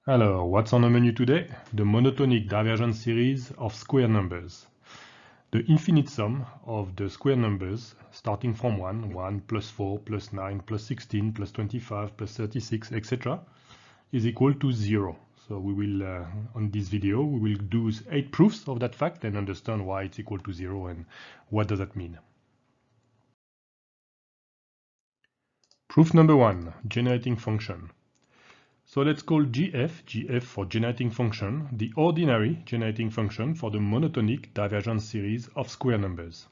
Alors, what's on the menu today? The monotonic divergent series of square numbers. The infinite sum of the square numbers starting from 1 plus 4 plus 9 plus 16 plus 25 plus 36, etc. is equal to 0. So we will, on this video, we will do 8 proofs of that fact and understand why it's equal to 0 and what does that mean. Proof number 1, generating function. So let's call GF for generating function, the ordinary generating function for the monotonic divergent series of square numbers.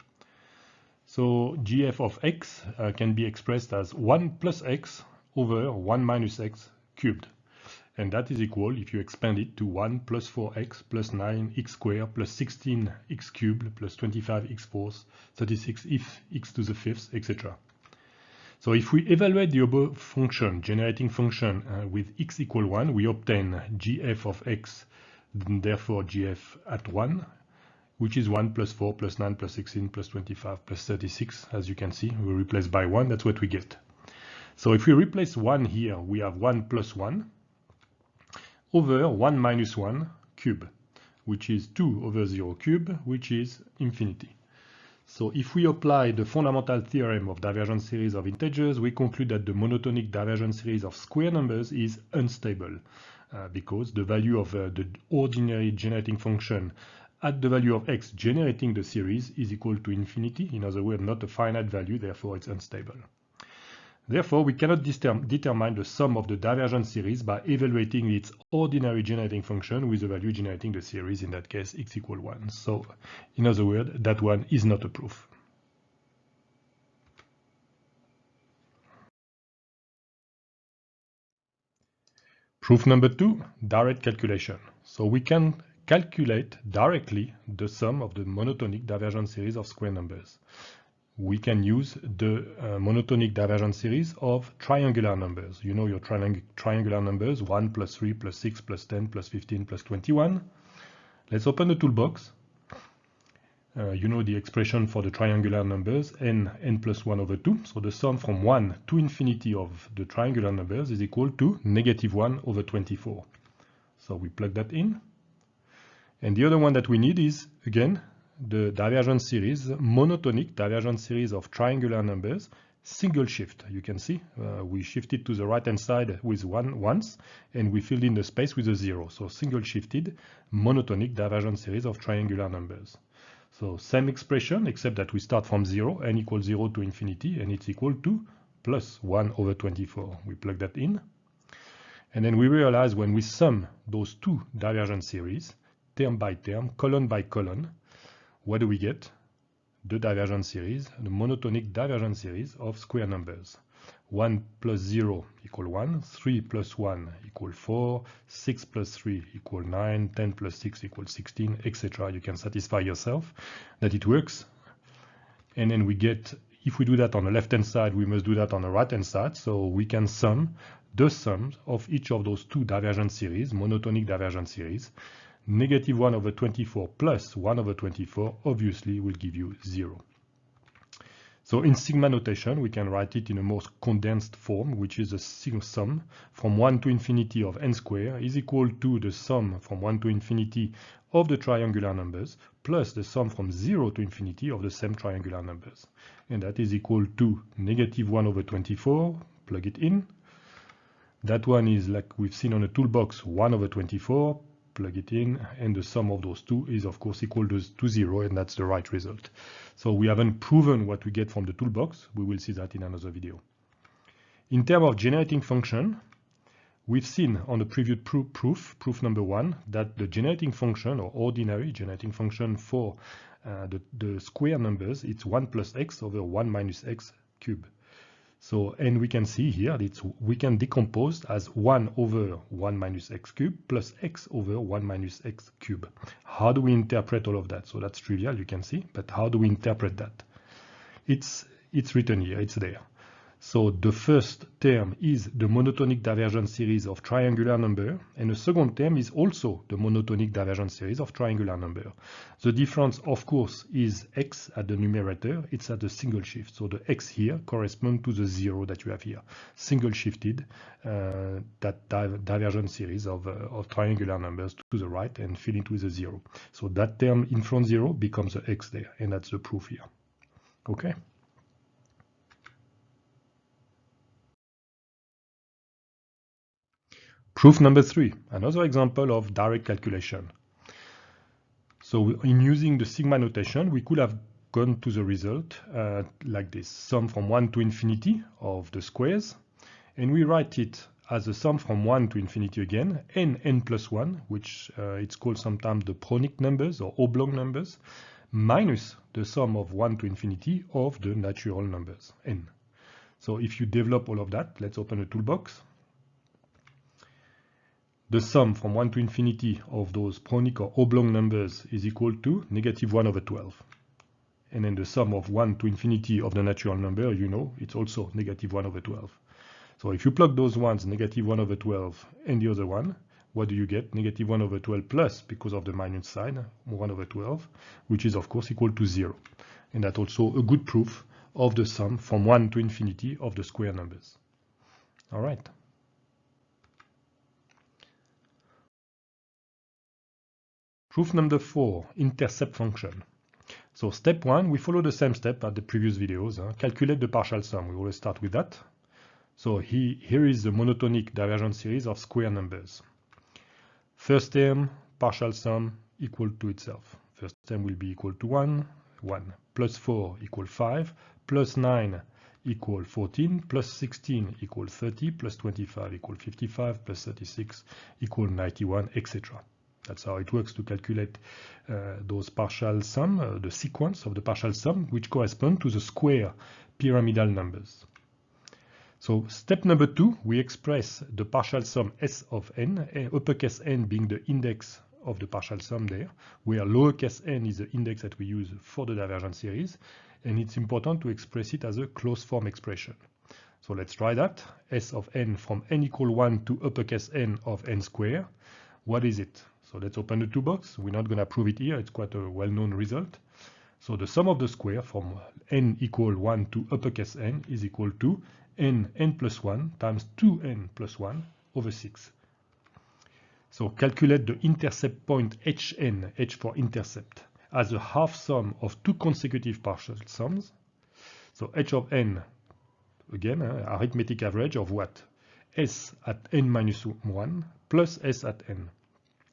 So GF of x can be expressed as 1 plus x over 1 minus x cubed. And that is equal, if you expand it, to 1 plus 4x plus 9x squared plus 16x cubed plus 25x fourth, 36 if x to the fifth, etc. So if we evaluate the above function, generating function, with x equal 1, we obtain gf of x, therefore gf at 1, which is 1 plus 4 plus 9 plus 16 plus 25 plus 36. As you can see, we replace by 1, that's what we get. So if we replace 1 here, we have 1 plus 1 over 1 minus 1 cube, which is 2 over 0 cube, which is infinity. So if we apply the fundamental theorem of divergent series of integers, we conclude that the monotonic divergent series of square numbers is unstable because the value of the ordinary generating function at the value of x generating the series is equal to infinity. In other words, not a finite value, therefore it's unstable. Therefore, we cannot determine the sum of the divergent series by evaluating its ordinary generating function with the value generating the series, in that case x equal 1. So, in other words, that one is not a proof. Proof number 2, direct calculation. So we can calculate directly the sum of the monotonic divergent series of square numbers. We can use the monotonic divergent series of triangular numbers. You know your triangular numbers, 1 plus 3 plus 6 plus 10 plus 15 plus 21. Let's open the toolbox. You know the expression for the triangular numbers, n plus 1 over 2. So the sum from 1 to infinity of the triangular numbers is equal to negative 1 over 24. So we plug that in. And the other one that we need is, again, the divergent series, monotonic divergent series of triangular numbers, single shift. You can see we shifted to the right hand side with 1 once, and we filled in the space with a 0. So single shifted monotonic divergent series of triangular numbers. So same expression, except that we start from 0, n equals 0 to infinity, and it's equal to plus 1 over 24. We plug that in. And then we realize when we sum those two divergent series, term by term, column by column, what do we get? The divergent series, the monotonic divergent series of square numbers. 1 plus 0 equal 1, 3 plus 1 equal 4, 6 plus 3 equal 9, 10 plus 6 equals 16, etc. You can satisfy yourself that it works. And then we get, if we do that on the left-hand side, we must do that on the right-hand side. So we can sum the sums of each of those two divergent series, monotonic divergent series. Negative 1 over 24 plus 1 over 24 obviously will give you 0. So in sigma notation, we can write it in a more condensed form, which is a sum from 1 to infinity of n squared is equal to the sum from 1 to infinity of the triangular numbers plus the sum from 0 to infinity of the same triangular numbers. And that is equal to negative 1 over 24, plug it in. That one is, like we've seen on the toolbox, 1 over 24, plug it in, and the sum of those two is of course equal to 0, and that's the right result. So we haven't proven what we get from the toolbox. We will see that in another video. In terms of generating function, we've seen on the previous proof number 1, that the generating function, or ordinary generating function for the square numbers, it's 1 plus x over 1 minus x cubed. So, and we can see here that we can decompose as 1 over 1 minus x cubed plus x over 1 minus x cubed. How do we interpret all of that? So that's trivial, you can see, but how do we interpret that? It's written here, it's there. So the first term is the monotonic divergent series of triangular number, and the second term is also the monotonic divergent series of triangular number. The difference, of course, is x at the numerator. It's at the single shift. So the x here corresponds to the 0 that you have here. Single shifted that divergent series of triangular numbers to the right and fill it with a 0. So that term in front 0 becomes the x there, and that's the proof here. Okay. Proof number 3, another example of direct calculation. So in using the sigma notation, we could have gone to the result like this: sum from 1 to infinity of the squares, and we write it as a sum from 1 to infinity again, n plus 1, which it's called sometimes the pronic numbers or oblong numbers, minus the sum of 1 to infinity of the natural numbers, n. So if you develop all of that, let's open a toolbox. The sum from 1 to infinity of those pronic or oblong numbers is equal to -1 over 12. And then the sum of 1 to infinity of the natural number, you know, it's also -1 over 12. So if you plug those ones, -1 over 12 and the other one, what do you get? -1 over 12 plus, because of the minus sign, 1 over 12, which is of course equal to 0. And that's also a good proof of the sum from 1 to infinity of the square numbers. All right. Proof number 4, intercept function. So step 1, we follow the same step as the previous videos. Calculate the partial sum. We always start with that. So here is the monotonic divergent series of square numbers. First term, partial sum, equal to itself. First term will be equal to 1, 1. Plus 4 equal 5, plus 9 equal 14, plus 16 equal 30, plus 25 equal 55, plus 36 equal 91, etc. That's how it works to calculate those partial sum, the sequence of the partial sum, which correspond to the square pyramidal numbers. So step number 2, we express the partial sum S of n, uppercase n being the index of the partial sum there, where lowercase n is the index that we use for the divergent series, and it's important to express it as a closed form expression. So let's try that. S of n from n equal 1 to uppercase n of n square. What is it? So let's open the toolbox. We're not going to prove it here. It's quite a well-known result. So the sum of the square from n equal 1 to uppercase n is equal to n plus 1 times 2n plus 1 over 6. So calculate the intercept point hn, h for intercept, as a half sum of two consecutive partial sums. So h of n, again, arithmetic average of what? S at n minus 1 plus s at n.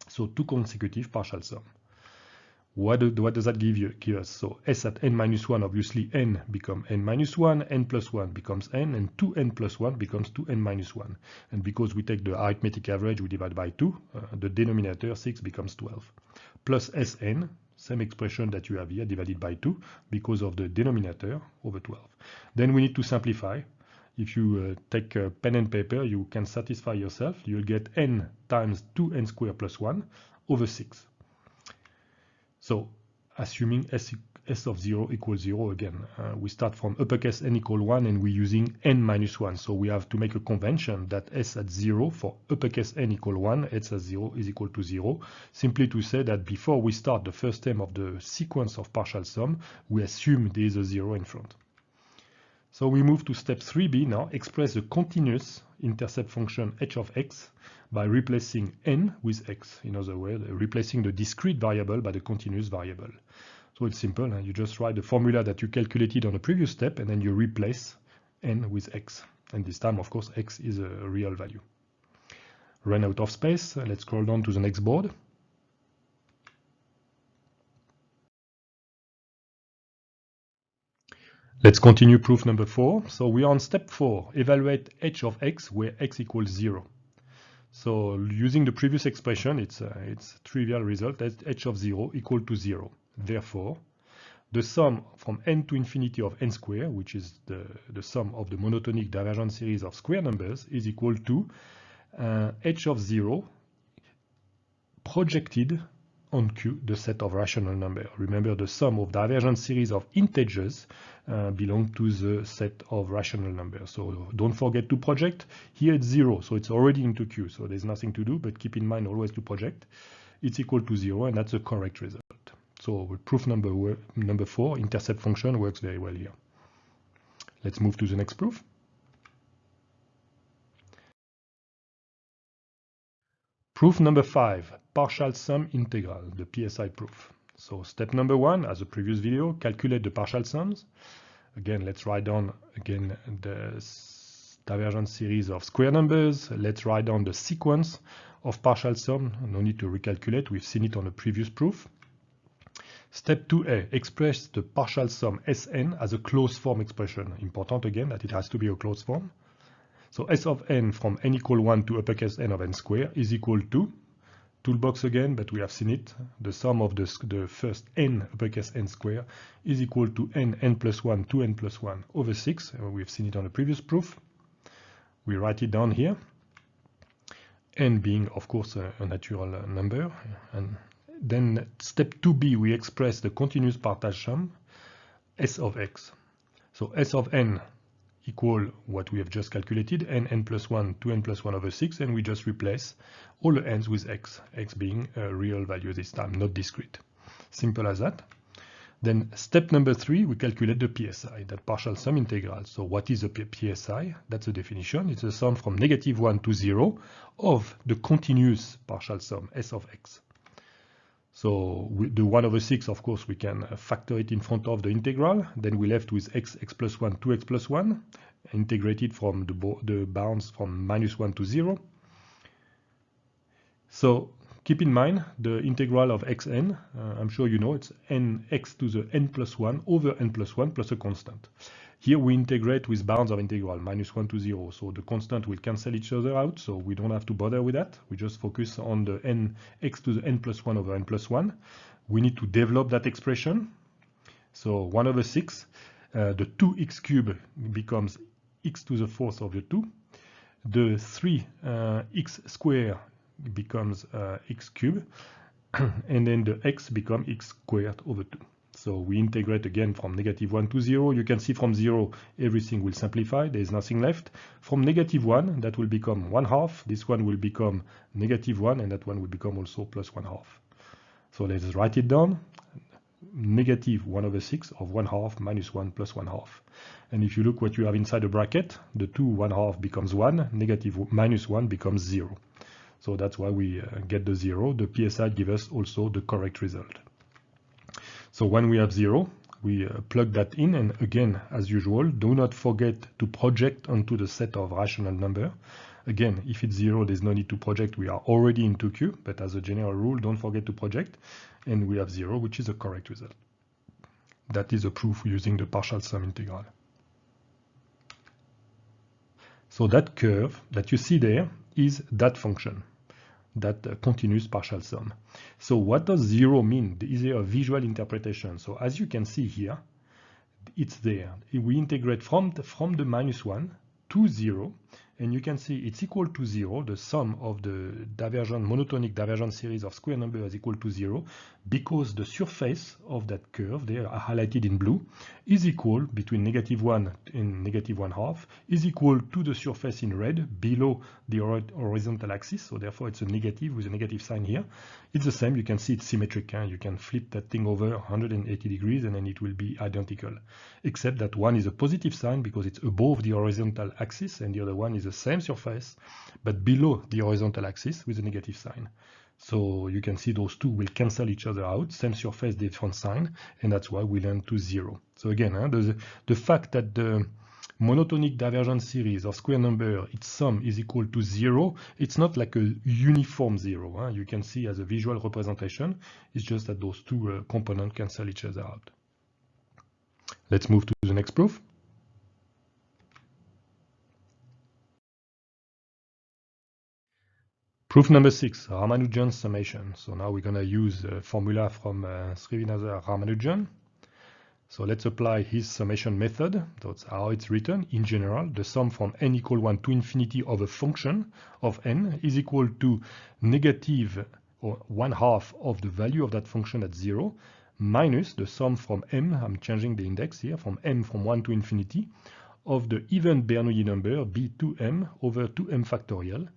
So two consecutive partial sum. What does that give us? So s at n minus 1, obviously n becomes n minus 1, n plus 1 becomes n, and 2n plus 1 becomes 2n minus 1. And because we take the arithmetic average, we divide by 2, the denominator 6 becomes 12. Plus sn, same expression that you have here, divided by 2, because of the denominator over 12. Then we need to simplify. If you take pen and paper, you can satisfy yourself. You'll get n times 2n squared plus 1 over 6. So, assuming s of 0 equals 0 again, we start from uppercase n equal 1 and we're using n minus 1. So we have to make a convention that s at 0 for uppercase n equal 1, s at 0 is equal to 0. Simply to say that before we start the first term of the sequence of partial sum, we assume there is a 0 in front. So we move to step 3b now, express the continuous intercept function h of x by replacing n with x. In other words, replacing the discrete variable by the continuous variable. So it's simple, you just write the formula that you calculated on the previous step and then you replace n with x. And this time, of course, x is a real value. Run out of space, let's scroll down to the next board. Let's continue proof number 4. So we are on step 4, evaluate h of x where x equals 0. So using the previous expression, it's trivial result that h of 0 equal to 0. Therefore, the sum from n to infinity of n squared, which is the sum of the monotonic divergent series of square numbers, is equal to h of 0 projected on Q the set of rational numbers. Remember, the sum of divergent series of integers belong to the set of rational numbers. So don't forget to project. Here it's 0, so it's already into Q, so there's nothing to do, but keep in mind always to project. It's equal to 0, and that's the correct result. So with proof number 4, intercept function works very well here. Let's move to the next proof. Proof number 5, partial sum integral, the PSI proof. So step number 1, as the previous video, calculate the partial sums. Again, let's write down again the divergent series of square numbers. Let's write down the sequence of partial sum. No need to recalculate, we've seen it on the previous proof. Step 2a, express the partial sum Sn as a closed form expression. Important again that it has to be a closed form. So S of n from n equal 1 to uppercase n of n square is equal to, toolbox again, but we have seen it, the sum of the first n uppercase n square is equal to n plus 1 to n plus 1 over 6. We've seen it on the previous proof. We write it down here, n being, of course, a natural number. And then step 2b, we express the continuous partial sum S of x. So S of n equal what we have just calculated, n plus 1 to n plus 1 over 6, and we just replace all the n's with x being a real value this time, not discrete. Simple as that. Then step number 3, we calculate the PSI, that partial sum integral. So what is a PSI? That's a definition. It's a sum from -1 to 0 of the continuous partial sum S of x. So the 1 over 6, of course, we can factor it in front of the integral. Then we're left with x plus 1 to x plus 1, integrated from the bounds from -1 to 0. So keep in mind the integral of xn, I'm sure you know, it's nx to the n plus 1 over n plus 1 plus a constant. Here we integrate with bounds of integral, -1 to 0, so the constant will cancel each other out, so we don't have to bother with that. We just focus on the nx to the n plus 1 over n plus 1. We need to develop that expression. So 1 over 6, the 2x cubed becomes x to the 4th over 2. The 3x squared becomes x cubed, and then the x becomes x squared over 2. So we integrate again from -1 to 0. You can see from 0 everything will simplify. There is nothing left. From -1 that will become 1/2. This one will become -1, and that one will become also plus 1/2. So let's write it down. -1 over 6 of 1/2 minus 1 plus 1/2. And if you look what you have inside the bracket, the 2 1/2 becomes 1, minus 1 becomes 0. So that's why we get the 0. The PSI gives us also the correct result. So when we have 0, we plug that in, and again, as usual, do not forget to project onto the set of rational number. Again, if it's 0, there's no need to project, we are already into Q, but as a general rule, don't forget to project, and we have 0, which is the correct result. That is a proof using the partial sum integral. So that curve that you see there is that function, that continuous partial sum. So what does 0 mean? Is there a visual interpretation? So as you can see here, it's there. We integrate from the -1 to 0, and you can see it's equal to 0. The sum of the monotonic divergent series of square numbers is equal to 0, because the surface of that curve, they are highlighted in blue, is equal, between -1 and -1/2, is equal to the surface in red below the horizontal axis. So therefore it's a negative with a negative sign here. It's the same. You can see it's symmetric. You can flip that thing over 180 degrees and then it will be identical, except that one is a positive sign because it's above the horizontal axis, and the other one is the same surface but below the horizontal axis with a negative sign. So you can see those two will cancel each other out, same surface, different sign, and that's why we land to 0. So again, the fact that the monotonic divergent series of square number, its sum is equal to 0, it's not like a uniform 0. You can see as a visual representation, it's just that those two components cancel each other out. Let's move to the next proof. Proof number 6, Ramanujan summation. So now we're going to use a formula from Srivastava Ramanujan. So let's apply his summation method. That's how it's written. In general, the sum from n equal 1 to infinity of a function of n is equal to negative or 1/2 of the value of that function at 0, minus the sum from m, I'm changing the index here, from m from 1 to infinity, of the even Bernoulli number b2m over 2m factorial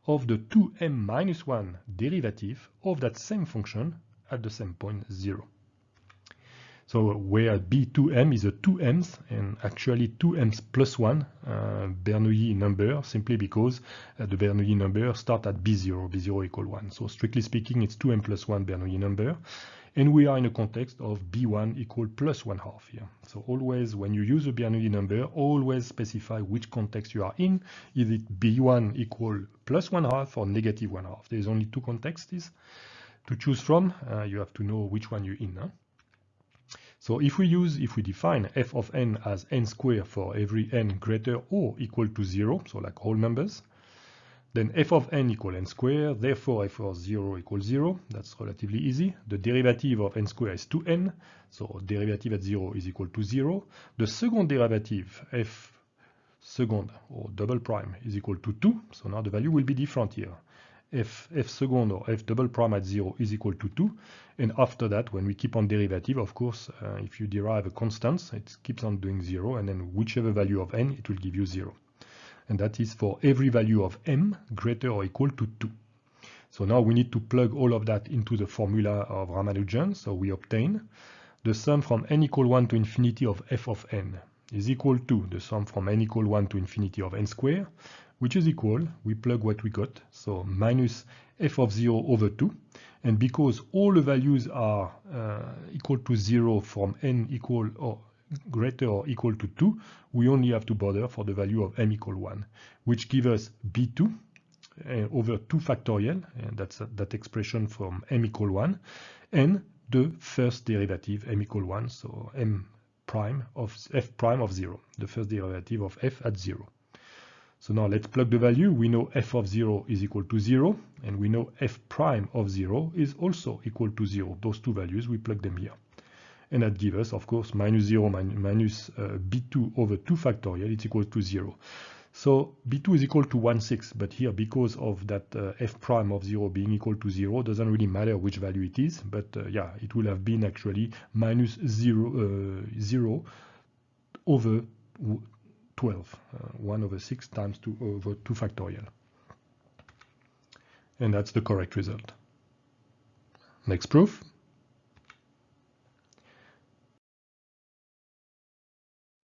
of the 2m minus 1 derivative of that same function at the same point 0. So where b2m is a 2m's, and actually 2m's plus 1 Bernoulli number, simply because the Bernoulli number start at b0 equal 1. So strictly speaking, it's 2m plus 1 Bernoulli number. And we are in a context of b1 equal plus 1/2 here. So always, when you use a Bernoulli number, always specify which context you are in. Is it b1 equal plus 1/2 or negative 1/2? There's only two contexts to choose from. You have to know which one you're in. Huh? So if we define f of n as n squared for every n greater or equal to 0, so like whole numbers, then f of n equal n squared, therefore f of 0 equals 0. That's relatively easy. The derivative of n squared is 2n, so derivative at 0 is equal to 0. The second derivative, f second or double prime, is equal to 2. So now the value will be different here. F second or f double prime at 0 is equal to 2. And after that, when we keep on derivative, of course, if you derive a constant, it keeps on doing 0, and then whichever value of n, it will give you 0. And that is for every value of m greater or equal to 2. So now we need to plug all of that into the formula of Ramanujan. So we obtain the sum from n equal 1 to infinity of f of n is equal to the sum from n equal 1 to infinity of n squared, which is equal, we plug what we got, so minus f of 0 over 2. And because all the values are equal to 0 from n equal or greater or equal to 2, we only have to bother for the value of m equal 1, which gives us b2 over 2 factorial, and that's that expression from m equal 1, and the first derivative m equal 1, so m prime of f prime of 0, the first derivative of f at 0. So now let's plug the value. We know f of 0 is equal to 0, and we know f prime of 0 is also equal to 0. Those two values, we plug them here. And that gives us, of course, minus 0 minus b2 over 2 factorial, it's equal to 0. So b2 is equal to 1/6, but here, because of that f prime of 0 being equal to 0, doesn't really matter which value it is, but yeah, it will have been actually minus 0 over 12, 1/6 times 2 over 2 factorial. And that's the correct result. Next proof.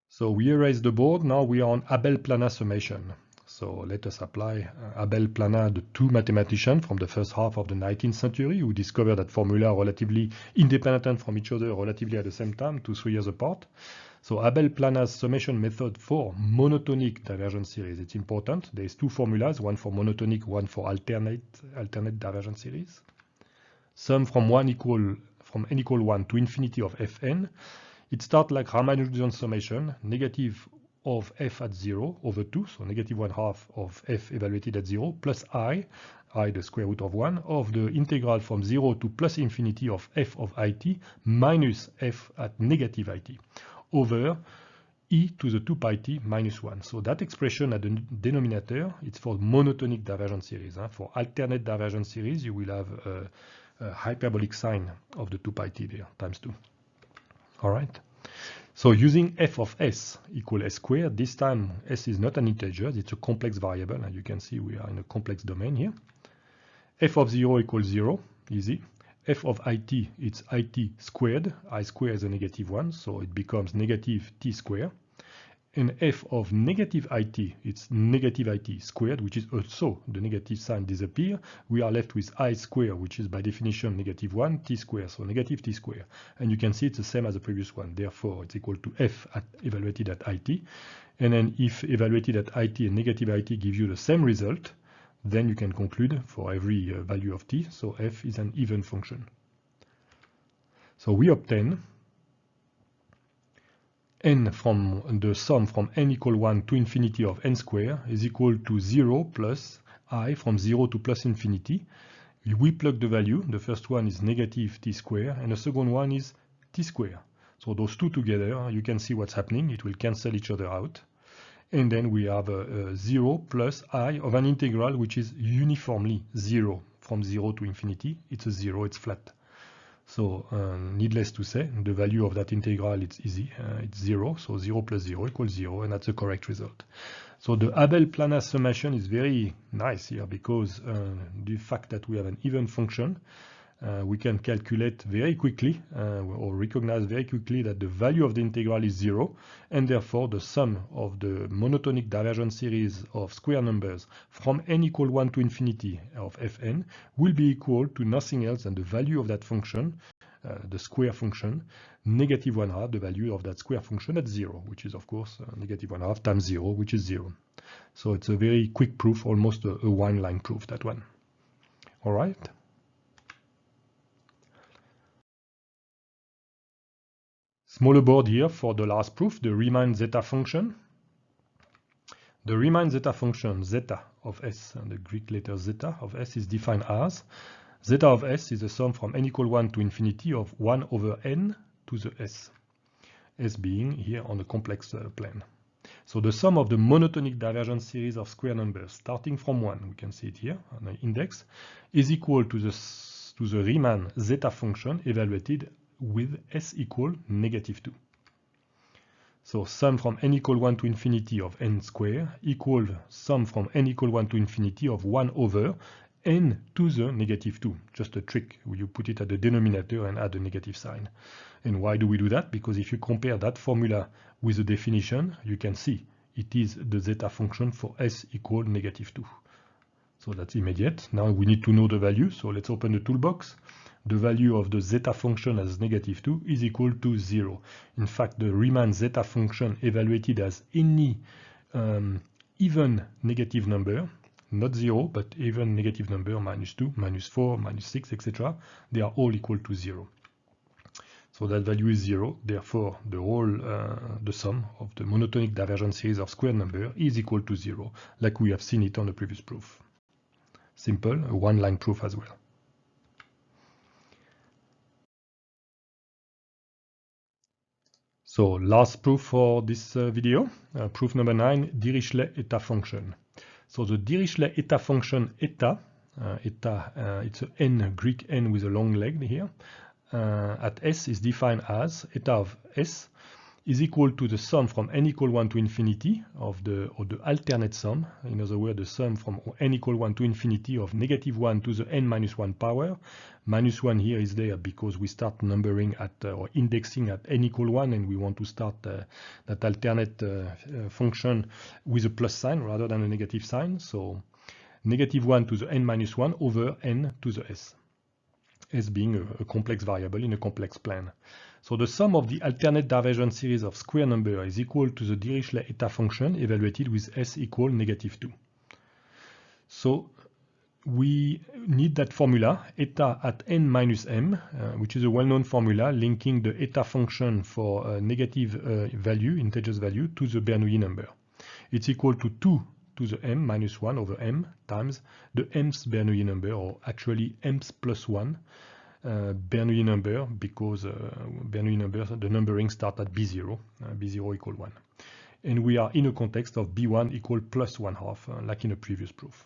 So we erase the board. Now we are on Abel-Plana summation. So let us apply Abel-Plana, the two mathematicians from the first half of the 19th century who discovered that formula relatively independent from each other relatively at the same time, 2-3 years apart. So Abel-Plana's summation method for monotonic divergent series. It's important. There's two formulas, one for monotonic, one for alternate divergent series. Sum from n equal 1 to infinity of fn. It starts like Ramanujan summation, negative of f at 0 over 2, so negative 1/2 of f evaluated at 0, plus I the square root of 1, of the integral from 0 to plus infinity of f of it minus f at negative it, over e to the 2 pi t minus 1. So that expression at the denominator, it's for monotonic divergent series. For alternate divergent series, you will have a hyperbolic sign of the 2 pi t there, times 2. All right. So using f of s equal s squared, this time s is not an integer, it's a complex variable, and you can see we are in a complex domain here. F of 0 equals 0, easy. F of it, it's it squared, I squared is a negative 1, so it becomes negative t squared. And f of negative it, it's negative it squared, which is also the negative sign disappear. We are left with I squared, which is by definition negative 1, t squared, so negative t squared. And you can see it's the same as the previous one. Therefore, it's equal to f evaluated at it. And then if evaluated at it and negative it give you the same result, then you can conclude for every value of t, so f is an even function. So we obtain n from the sum from n equal 1 to infinity of n squared is equal to 0 plus I from 0 to plus infinity. We plug the value. The first one is negative t squared, and the second one is t squared. So those two together, you can see what's happening. It will cancel each other out. And then we have 0 plus I of an integral which is uniformly 0 from 0 to infinity, it's a 0, it's flat. So needless to say, the value of that integral, it's easy, it's 0, so 0 plus 0 equals 0, and that's the correct result. So the Abel-Plana summation is very nice here because the fact that we have an even function, we can calculate very quickly or recognize very quickly that the value of the integral is 0, and therefore the sum of the monotonic divergent series of square numbers from n equal 1 to infinity of fn will be equal to nothing else than the value of that function, the square function, negative 1/2 the value of that square function at 0, which is of course negative 1/2 times 0, which is 0. So it's a very quick proof, almost a one-line proof, that one. All right. Smaller board here for the last proof, the Riemann zeta function. The Riemann zeta function, zeta of s, and the Greek letter zeta of s is defined as, zeta of s is the sum from n equal 1 to infinity of 1 over n to the s, s being here on the complex plane. So the sum of the monotonic divergent series of square numbers starting from 1, we can see it here on the index, is equal to the Riemann zeta function evaluated with s equal negative 2. So sum from n equal 1 to infinity of n square equal sum from n equal 1 to infinity of 1 over n to the negative 2. Just a trick, you put it at the denominator and add a negative sign. And why do we do that? Because if you compare that formula with the definition, you can see it is the zeta function for s equal negative 2. So that's immediate. Now we need to know the value, so let's open the toolbox. The value of the zeta function as negative 2 is equal to 0. In fact, the Riemann zeta function evaluated as any even negative number, not 0, but even negative number, minus 2, minus 4, minus 6, etc., they are all equal to 0. So that value is 0, therefore the whole, the sum of the monotonic divergent series of square number is equal to 0, like we have seen it on the previous proof. Simple, a one-line proof as well. So last proof for this video, proof number 9, Dirichlet eta function. So the Dirichlet eta function eta, it's an n, Greek n with a long leg here, at s is defined as eta of s is equal to the sum from n equal 1 to infinity of the alternate sum. In other words, the sum from n equal 1 to infinity of negative 1 to the n minus 1 power. Minus 1 here is there because we start numbering at or indexing at n equal 1, and we want to start that alternate function with a plus sign rather than a negative sign. So negative 1 to the n minus 1 over n to the s. S being a complex variable in a complex plane. So the sum of the alternate divergent series of square number is equal to the Dirichlet eta function evaluated with s equal negative 2. So we need that formula, eta at n minus m, which is a well-known formula linking the eta function for negative value, integers value, to the Bernoulli number. It's equal to 2 to the m minus 1 over m times the mth Bernoulli number, or actually mth plus 1 Bernoulli number, because Bernoulli numbers, the numbering start at b0, b0 equal 1. And we are in a context of b1 equal plus 1/2, like in a previous proof.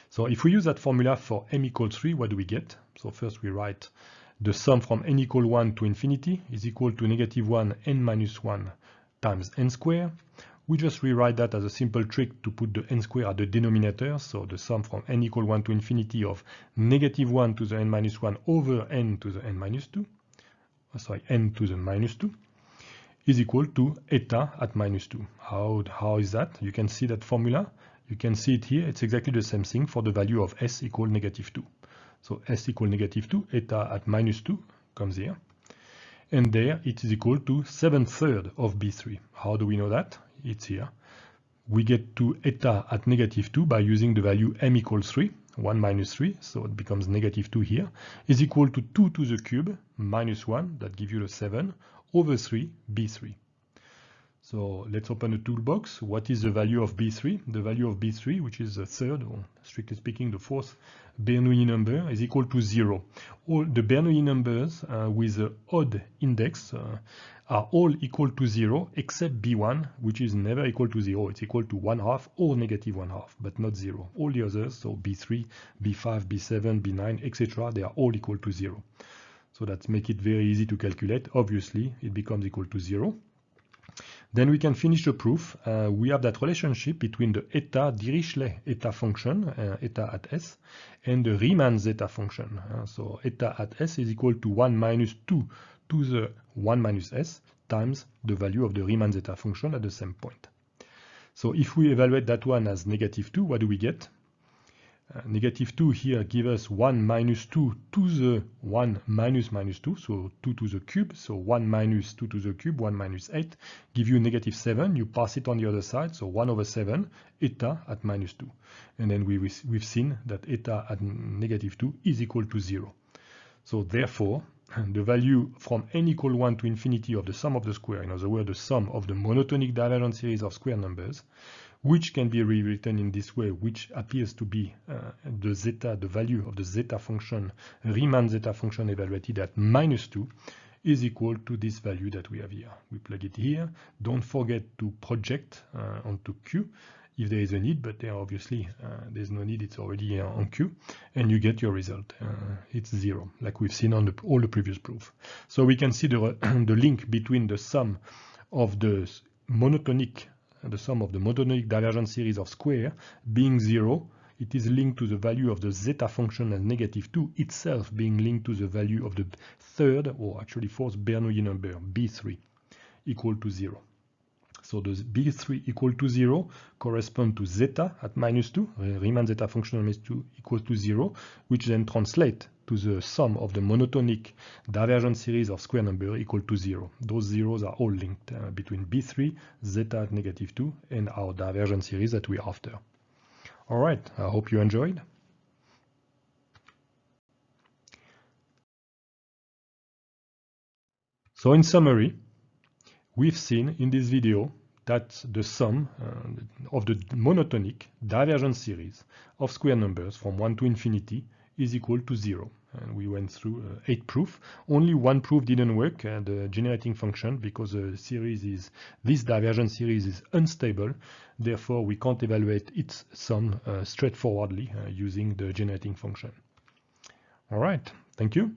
So if we use that formula for m equals 3, what do we get? So first we write the sum from n equal 1 to infinity is equal to negative 1 n minus 1 times n square. We just rewrite that as a simple trick to put the n square at the denominator, so the sum from n equal 1 to infinity of negative 1 to the n minus 1 over n to the n minus 2, n to the minus 2, is equal to eta at minus 2. How is that? You can see that formula. You can see it here. It's exactly the same thing for the value of s equal negative 2. So s equal negative 2, eta at minus 2 comes here. And there it is equal to 7/3 of b3. How do we know that? It's here. We get to eta at negative 2 by using the value m equals 3, 1 minus 3, so it becomes negative 2 here, is equal to 2 to the cube minus 1, that gives you the 7, over 3 b3. So let's open a toolbox. What is the value of B3? The value of B3, which is the third, or strictly speaking, the fourth Bernoulli number, is equal to 0. All the Bernoulli numbers with the odd index are all equal to 0, except B1, which is never equal to 0. It's equal to 1/2 or negative 1/2, but not 0. All the others, so B3, B5, B7, B9, etc., they are all equal to 0. So that makes it very easy to calculate. Obviously, it becomes equal to 0. Then we can finish the proof. We have that relationship between the eta Dirichlet eta function, eta at S, and the Riemann zeta function. So eta at S is equal to 1 minus 2 to the 1 minus S times the value of the Riemann zeta function at the same point. So if we evaluate that one as -2, what do we get? -2 here gives us 1 minus 2 to the 1 minus minus 2, so 2 to the cube, so 1 minus 2 to the cube, 1 minus 8, give you -7. You pass it on the other side, so 1/7 eta at -2. And then we've seen that eta at -2 is equal to 0. So therefore, the value from n equal 1 to infinity of the sum of the square, in other words, the sum of the monotonic divergent series of square numbers, which can be rewritten in this way, which appears to be the zeta, the value of the zeta function, Riemann zeta function evaluated at -2, is equal to this value that we have here. We plug it here. Don't forget to project onto Q if there is a need, but there obviously there's no need, it's already on Q, and you get your result. It's 0, like we've seen on all the previous proof. So we can see the link between the sum of the monotonic divergent series of square being 0. It is linked to the value of the zeta function as -2 itself being linked to the value of the third, or actually fourth Bernoulli number, B3, equal to 0. So the B3 equal to 0 correspond to zeta at -2, Riemann zeta function at -2 equals to 0, which then translate to the sum of the monotonic divergent series of square number equal to 0. Those zeros are all linked between B3, zeta at -2, and our divergent series that we're after. All right, I hope you enjoyed. So in summary, we've seen in this video that the sum of the monotonic divergent series of square numbers from 1 to infinity is equal to 0. And we went through 8 proofs. Only one proof didn't work, the generating function, because this divergent series is unstable. Therefore, we can't evaluate its sum straightforwardly using the generating function. All right, thank you.